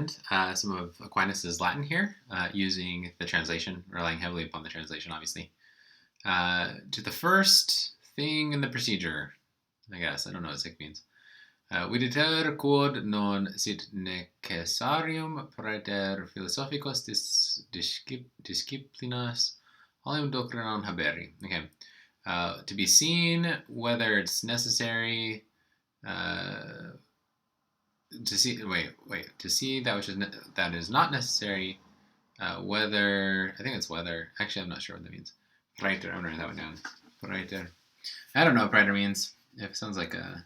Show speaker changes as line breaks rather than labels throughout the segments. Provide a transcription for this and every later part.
understand some of Aquinas' Latin here, using the translation, relying heavily upon the translation, obviously. To the first thing in the procedure, I guess. I don't know what sic means. Viditer quod non sit necessarium praeter philosophicos disciplinas alium doctrinam haberi. Okay. To be seen whether it's necessary to see that which that is not necessary, whether, I think it's whether, actually I'm not sure what that means. Praeter, I'm writing that one down. Praeter. I don't know what praeter means. It sounds like a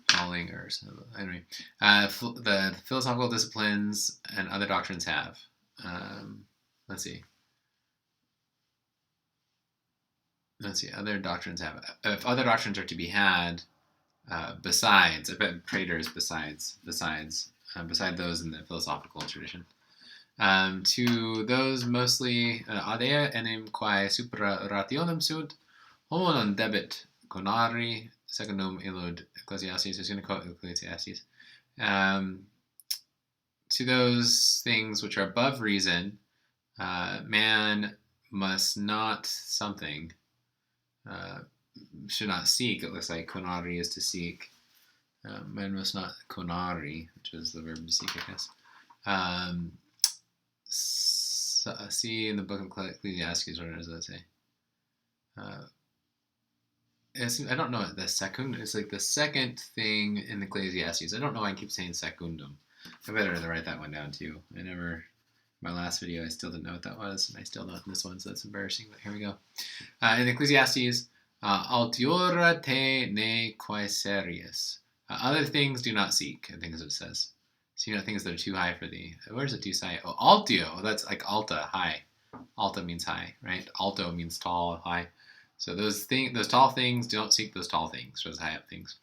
calling or something. Anyway, the philosophical disciplines and other doctrines have. Let's see. Other doctrines have. If other doctrines are to be had, besides, I bet praetors besides those in the philosophical tradition. To those mostly adea enim quae supra rationem sunt, homo non debet conari secundum illud Ecclesiastes, is going to quote Ecclesiastes. To those things which are above reason, man must not something, should not seek. It looks like conari is to seek. Man must not conari, which is the verb to seek, I guess. See in the book of Ecclesiastes, what does that say? I don't know. It's like the second thing in Ecclesiastes. I don't know why I keep saying secundum. I better write that one down too. My last video, I still didn't know what that was, and I still don't in this one, so that's embarrassing, but here we go. In Ecclesiastes, altiora te ne quae serious. Other things do not seek, I think is what it says. So things that are too high for thee. Where's it too high? Oh, altio. That's like alta, high. Alta means high, right? Alto means tall, high. So those tall things, don't seek those tall things, those high up things.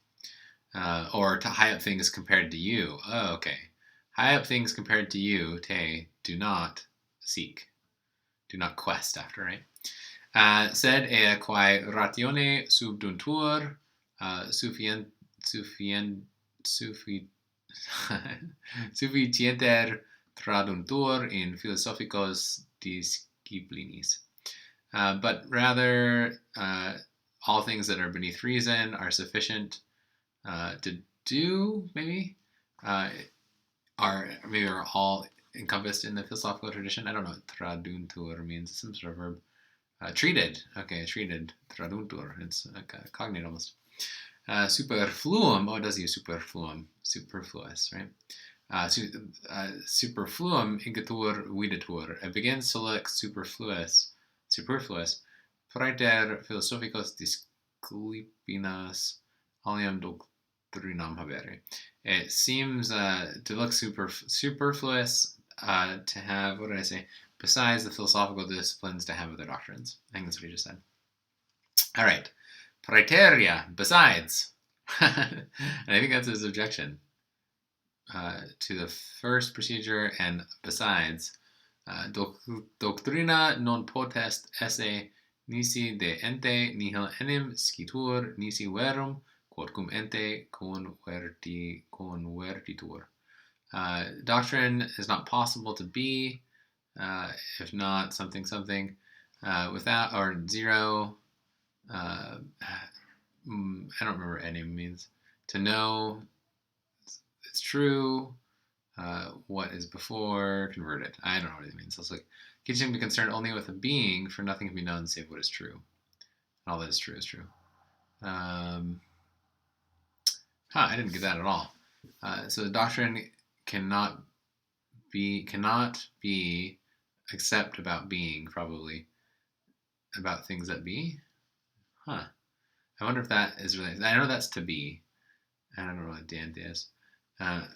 Or to high up things compared to you. Oh, okay. High up things compared to you, te, do not seek. Do not quest after, right? Sed ea quae ratione subduntur, sufficienter traduntur in philosophicos disciplinis. But rather, all things that are beneath reason are sufficient to do, maybe, are all encompassed in the philosophical tradition. I don't know what traduntur means. It's some sort of verb. Treated. Okay, treated. Traduntur. It's like a cognate almost. Superfluum. Oh, it does use superfluum. Superfluous, right? Superfluum ingetur videtur. It begins to look superfluous. Praeter philosophicos disciplinas alium doctrinam habere. It seems to look superfluous to have, what did I say? Besides the philosophical disciplines, to have other doctrines. I think that's what he just said. All right. Praeteria, besides. And I think that's his objection to the first procedure, and besides. Doctrina non potest esse nisi de ente nihil enim scitur nisi verum quodcum ente convertitur. Doctrine is not possible to be, if not something, without, or zero. I don't remember what enim means. To know it's true. What is before converted. I don't know what it means. So it's like, getting him to be concerned only with a being, for nothing can be known save what is true. And all that is true is true. I didn't get that at all. So the doctrine cannot be except about being, probably. About things that be? I wonder if that is related. I know that's to be. I don't know what dante is.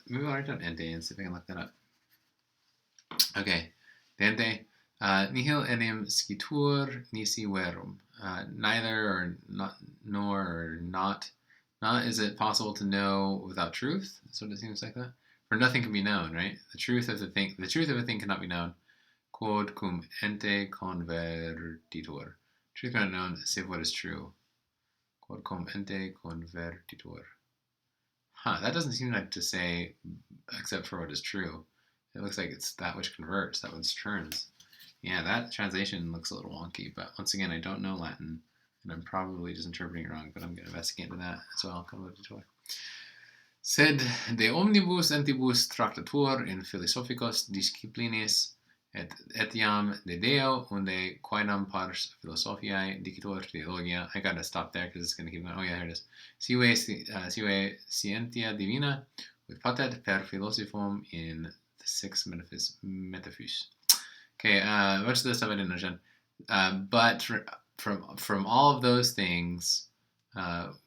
Maybe I'll write down ente and see if I can look that up. Okay. Dante. Nihil enim scitur nisi verum. Neither or not, nor or not. Not is it possible to know without truth? That's what it seems like that. For nothing can be known, right? The truth of a thing cannot be known. Quod cum ente convertitur. Truth cannot be known save what is true. Quod cum ente convertitur. That doesn't seem like to say except for what is true. It looks like it's that which converts, that which turns. Yeah, that translation looks a little wonky, but once again, I don't know Latin, and I'm probably just interpreting it wrong, but I'm going to investigate into that as well. Sed de omnibus antibus tractatur in philosophicos disciplines et etiam de Deo unde quaenam pars philosophiae dicitur theologia. I gotta stop there because it's going to keep going. Oh yeah, here it is. Sive scientia divina with patet per philosophum in the sixth metaphys. Okay, much of this stuff I didn't understand. But from all of those things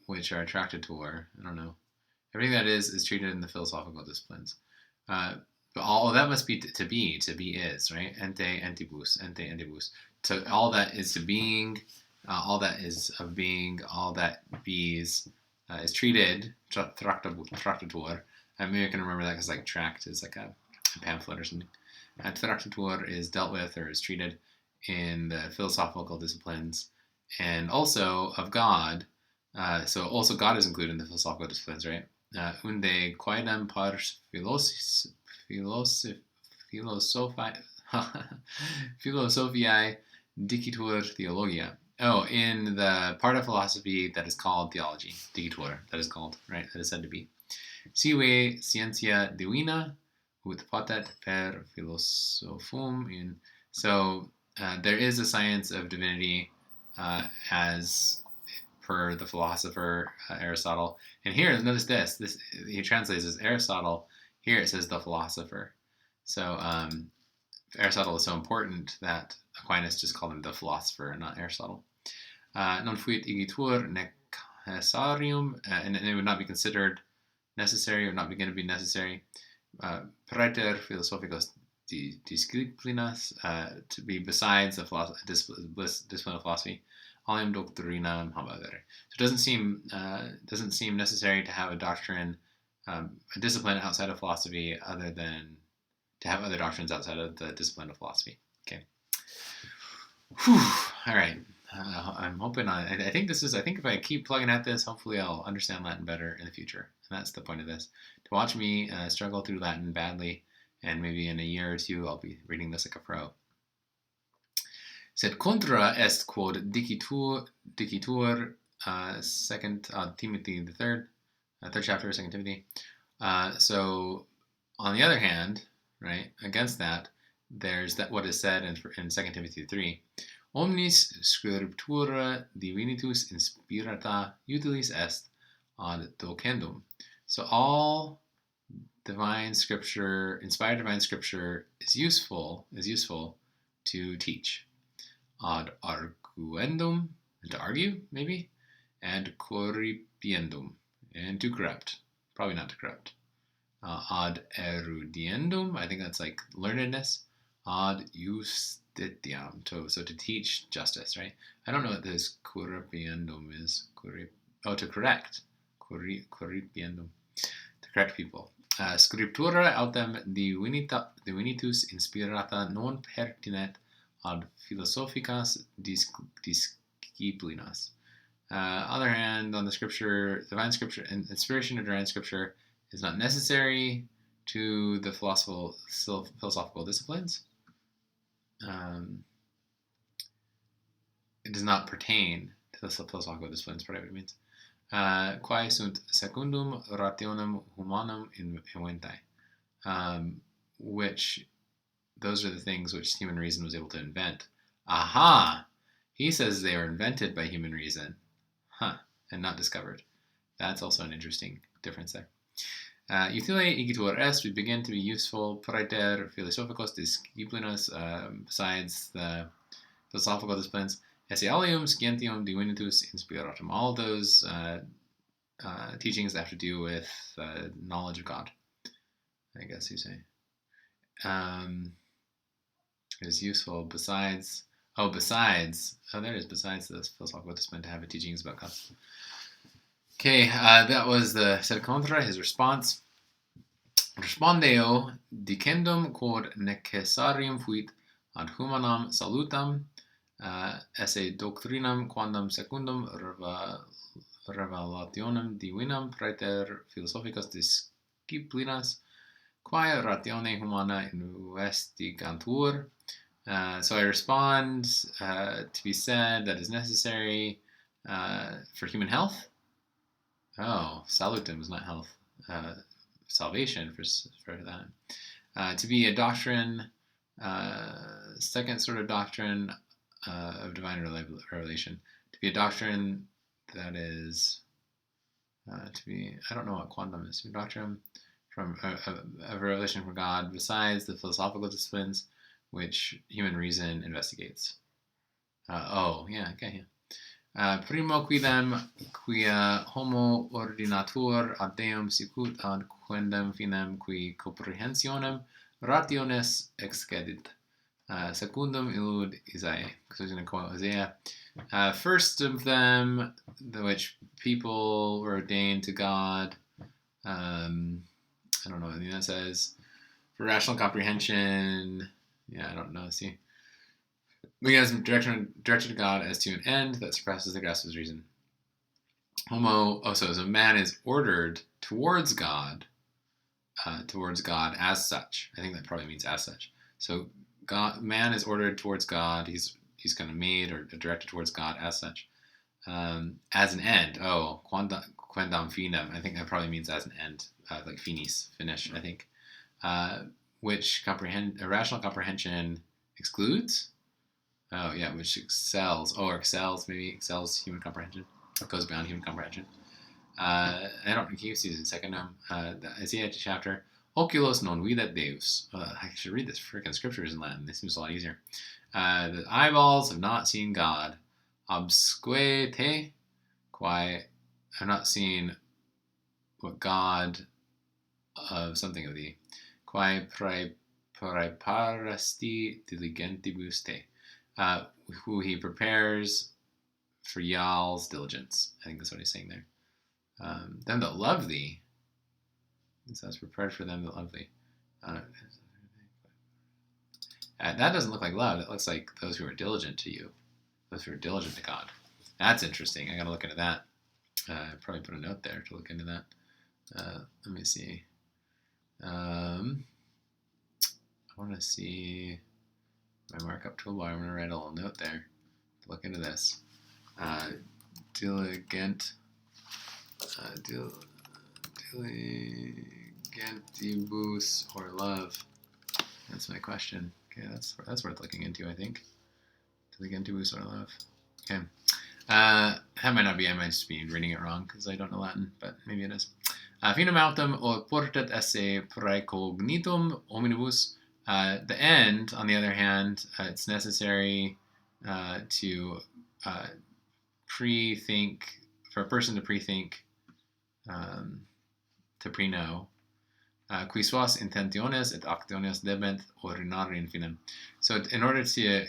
which are attracted toward, I don't know, everything that is treated in the philosophical disciplines. But all that must be to be is, right? Ente antibus. So all that is to being, all that is of being, all that bees is treated, tractatur. Maybe I can remember that because like tract is like a pamphlet or something. Tractatur is dealt with or is treated in the philosophical disciplines, and also of God. So also God is included in the philosophical disciplines, right? Unde quaedam pars philosophiae dicitur theologia. Oh, in the part of philosophy that is called theology, dicitur, that is called, right? That is said to be. Sive scientia divina ut patet per philosophum in. So there is a science of divinity as per the philosopher Aristotle. And here, notice this he translates as Aristotle. Here it says the philosopher. So Aristotle is so important that Aquinas just called him the philosopher, not Aristotle. Non fuit igitur necessarium, and it would not be considered necessary, or not begin to be necessary. Praeter philosophicos disciplinas, to be besides the discipline of philosophy. Alium doctrinam habere. So it doesn't seem necessary to have a doctrine, a discipline outside of philosophy, other than to have other doctrines outside of the discipline of philosophy. Okay. Whew. All right. I'm hoping I think if I keep plugging at this, hopefully I'll understand Latin better in the future. And that's the point of this. To watch me struggle through Latin badly, and maybe in a year or two I'll be reading this like a pro. Sed contra est quod dicitur, second Timothy the third chapter of 2 Timothy. So on the other hand, right, against that, there's that what is said in 2 Timothy 3. Omnis scriptura divinitus inspirata utilis est ad docendum. So all divine scripture, inspired divine scripture, is useful to teach. Ad arguendum, to argue, maybe, and corripiendum, and to corrupt. Probably not to corrupt. Ad erudiendum, I think that's like learnedness. Ad justitiam, so to teach justice, right? I don't know what this corripiendum is. To correct. Corripiendum. To correct people. Scriptura autem divinitus inspirata non pertinet ad philosophicas disciplinas. Other hand, on the scripture, divine scripture, and inspiration of divine scripture is not necessary to the philosophical disciplines. It does not pertain to the philosophical disciplines, whatever it means. Quae sunt secundum rationem humanum inventae, which those are the things which human reason was able to invent. Aha! He says they are invented by human reason, and not discovered. That's also an interesting difference there. Utile igitur est, we begin to be useful, praeter philosophicos disciplinas, besides the philosophical disciplines, esse alium scientium divinitus inspiratum, all those teachings that have to do with knowledge of God, I guess you say. Is useful besides there it is, besides this philosophical discipline, to have a teachings about God. Okay, that was the sed contra, his response. Respondeo dicendum quod necessarium fuit ad humanam salutam esse doctrinam quandam secundum revelationem divinam praeter philosophicas disciplinas, quae ratione humana investigantur. So I respond to be said that is necessary for human health. Oh, salutem is not health. Salvation for that. To be a doctrine, second sort of doctrine of divine revelation. To be a doctrine that is to be, I don't know what quantum is. To be a doctrine from a revelation from God besides the philosophical disciplines which human reason investigates. Primo quidem quia homo ordinatur ad Deum sicut ad quendam finem qui comprehensionem rationes excedit. Secundum illud Isaiah. So he's going to quote Isaiah. First of them, which people were ordained to God. I don't know what that says. For rational comprehension. Yeah, I don't know. See. Because directed to God as to an end that surpasses the grasp of his reason. So man is ordered towards God as such. I think that probably means as such. So man is ordered towards God. He's kind of made or directed towards God as such, as an end. Quendam finem. I think that probably means as an end, like finis, finish. I think, which rational comprehension excludes. Oh, yeah, which excels human comprehension. It goes beyond human comprehension. I don't think you see this in secondum. The Isaiah chapter. Oculos non videt Deus. I should read this freaking scriptures in Latin. This seems a lot easier. The eyeballs have not seen God. Obsque te, quae have not seen what God of something of thee. Quae praeparasti diligentibus te. Who he prepares for y'all's diligence. I think that's what he's saying there. Them that love thee. So it's prepared for them that love thee. That doesn't look like love. It looks like those who are diligent to you. Those who are diligent to God. That's interesting. I got to look into that. Probably put a note there to look into that. Let me see. I want to see my markup toolbar. I'm going to write a little note there to look into this. Diligentibus or love. That's my question. Okay, that's worth looking into, I think. Diligentibus or love. Okay. That might not be. I might just be reading it wrong because I don't know Latin, but maybe it is. Finum autem or portet esse praecognitum hominibus. The end, on the other hand, it's necessary to pre-think, for a person to pre-think, to pre-know. Qui suas intentiones et actiones debent ordinare in finem. So in order to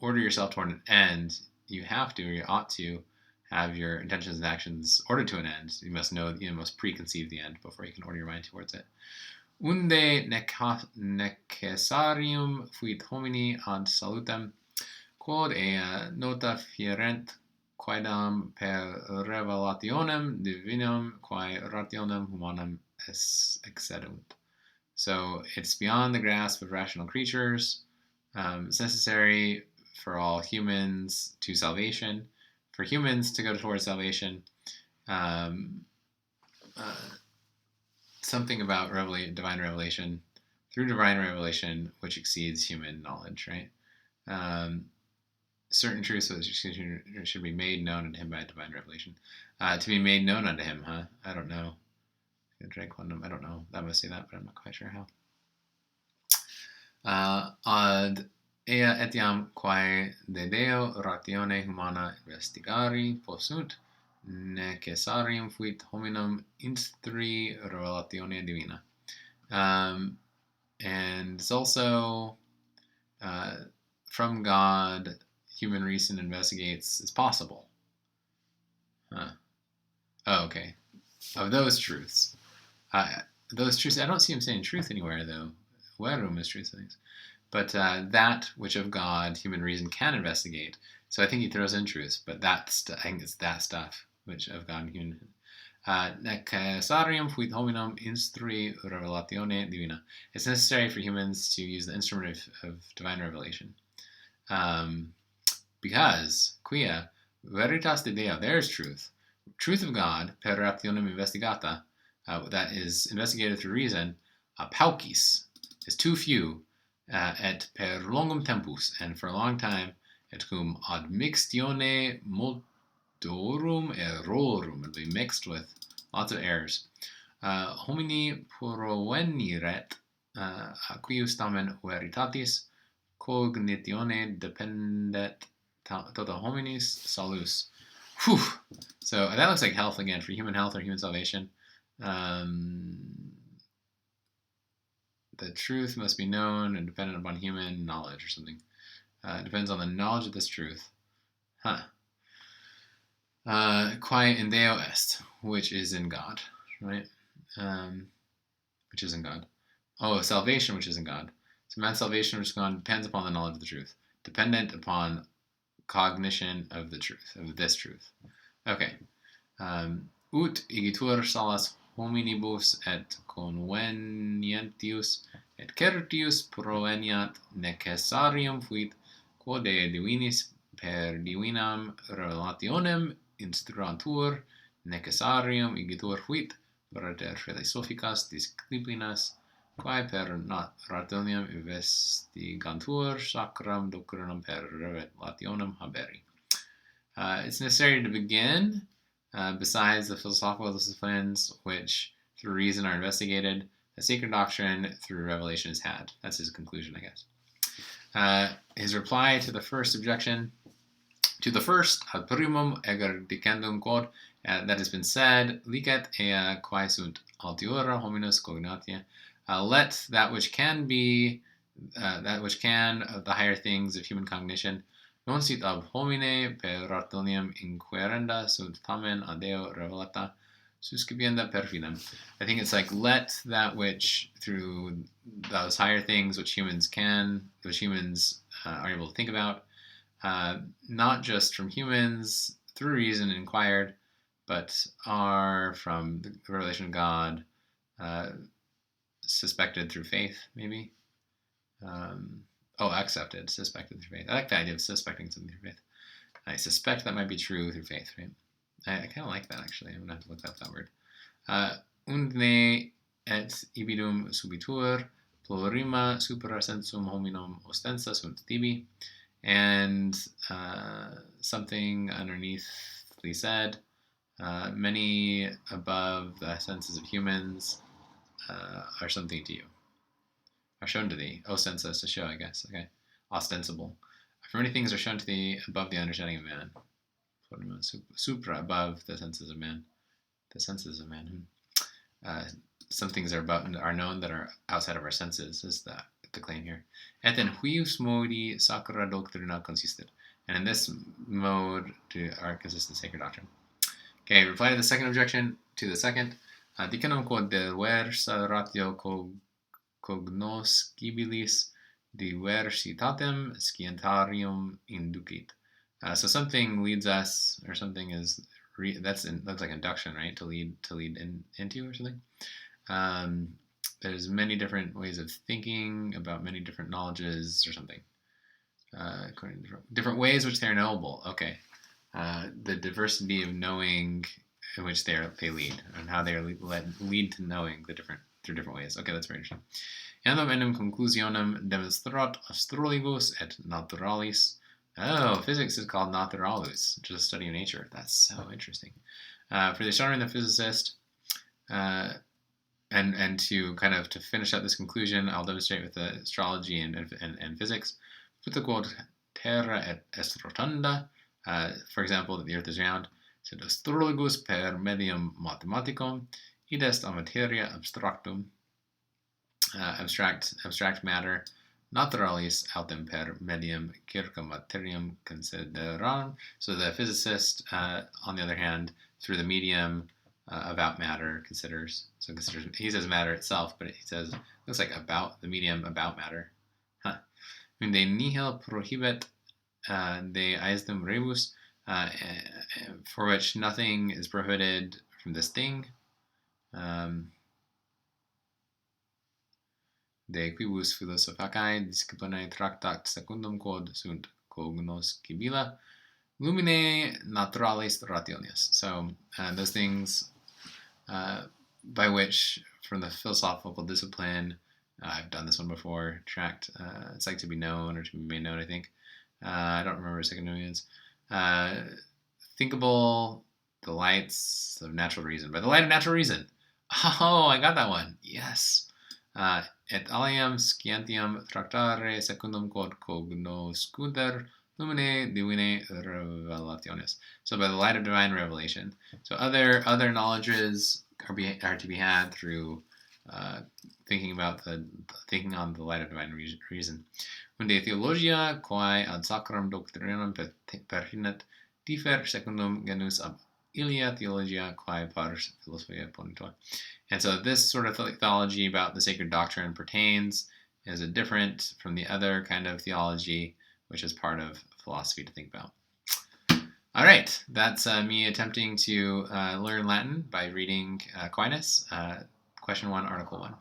order yourself toward an end, you have to, or you ought to, have your intentions and actions ordered to an end. You must know, you must preconceive the end before you can order your mind towards it. Unde necessarium fuit homini ad salutem, quod ea nota fierent quaedam per revelationem divinum quae rationem humanum excedunt. So it's beyond the grasp of rational creatures. It's necessary for all humans to salvation. For humans to go towards salvation, something about divine revelation, through divine revelation, which exceeds human knowledge, right? Certain truths should be made known unto him by divine revelation. To be made known unto him, huh? I don't know. I don't know. That must say that, but I'm not quite sure how. Ad ea etiam quae de Deo ratione humana investigari possunt, necessarium fuit hominum instri revelatione divina. And it's also from God, human reason investigates is possible. Huh. Oh, okay. Of those truths. I don't see him saying truth anywhere, though. Verum is truth, things. But that which of God human reason can investigate. So I think he throws in truth, but I think it's that stuff. which of God and human. Necessarium fuit hominum instrui revelatione divina. It's necessary for humans to use the instrument of divine revelation. Because, quia, veritas de Deo, there is truth. Truth of God, per rationem investigata, that is investigated through reason, paucis, is too few, et per longum tempus, and for a long time, et cum admixtione multorum errorum, and be mixed with lots of errors. Homini proveniret aquius tamen veritatis cognitione dependet tota hominis salus. Whew. So that looks like health again, for human health or human salvation. The truth must be known and dependent upon human knowledge or something. It depends on the knowledge of this truth. Quae in Deo est, which is in God, right? Which is in God. Oh, salvation, which is in God. So man's salvation, which is in God, depends upon the knowledge of the truth, dependent upon cognition of the truth, of this truth. Okay. Ut igitur salas hominibus et convenientius et certius proveniat necessarium fuit quod divinis per divinam relationem instruantur necessarium igitur fuit per philosophicae disciplinas quae per rationem investigantur sacram doctrinam per revelationem haberi. It's necessary to begin, besides the philosophical disciplines which through reason are investigated, the sacred doctrine through revelation is had. That's his conclusion, I guess. His reply to the first objection, to the first, ad primum eger dicendum quod, that has been said, licet ea quae sunt altiora hominis cognatia, let that which can be, the higher things of human cognition, non sit ab homine per rationem inquirenda sunt tamen a Deo revelata suscipienda per fidem. I think it's like, let that which through those higher things which humans are able to think about, not just from humans through reason inquired, but are from the revelation of God, suspected through faith, maybe. Accepted, suspected through faith. I like the idea of suspecting something through faith. I suspect that might be true through faith, right? I kind of like that, actually. I'm going to have to look up that word. Undne et ibidum subitur, plurima supera sensum hominum ostensa sunt tibi. And something underneathly said, many above the senses of humans are something to you. Are shown to thee. Ostensa is to show, I guess. Okay. Ostensible. For many things are shown to thee above the understanding of man. Supra, above the senses of man. The senses of man. Some things are known that are outside of our senses, is the claim here. Et in huius modi sacra doctrina consisted. And in this mode consists the sacred doctrine. Okay, reply to the second objection to the second. Dicendum quod diversa ratio cognoscibilis diversitatem scientarium inducit. So something leads us, or something is looks like induction, right? To lead into or something. There's many different ways of thinking about many different knowledges or something. According to different ways which they are knowable. Okay. The diversity of knowing in which they lead, and how they are lead to knowing through different ways. Okay, that's very interesting. Eandam enim conclusionem demonstrat astrologos et naturalis. Oh, physics is called naturalis, which is a study of nature. That's so interesting. For the astronomer and the physicist, and to kind of to finish up this conclusion, I'll demonstrate with the astrology and physics. Put the quote terra est rotunda. For example, that the Earth is round. Sed astrologus per medium mathematicum id est a materia abstractum. Abstract matter, naturalis autem per medium circa materium consideram. So the physicist, on the other hand, through the medium about matter considers. He says matter itself, but he says looks like about the medium about matter. Unde nihil prohibet de aesdem rebus for which nothing is prohibited from this thing. De quibus philosophicae disciplinae tractat secundum quod sunt cognoscibila lumine naturalis rationis. So those things by which, from the philosophical discipline, I've done this one before, tract, it's like to be known or to be made known, I think. I don't remember what second one is. Thinkable delights of natural reason. By the light of natural reason. Oh, I got that one. Yes. Et aliam scientiam tractare secundum quod cognoscuter lumine divine revelationis. So by the light of divine revelation. So other knowledges are to be had through thinking on the light of divine reason. Unde theologia quae ad sacram doctrinam pertinet differ secundum genus ab ilia theologia quae pars philosophia ponitor. And so this sort of theology about the sacred doctrine pertains is a different from the other kind of theology, which is part of philosophy to think about. All right, that's me attempting to learn Latin by reading Aquinas, question 1, article 1.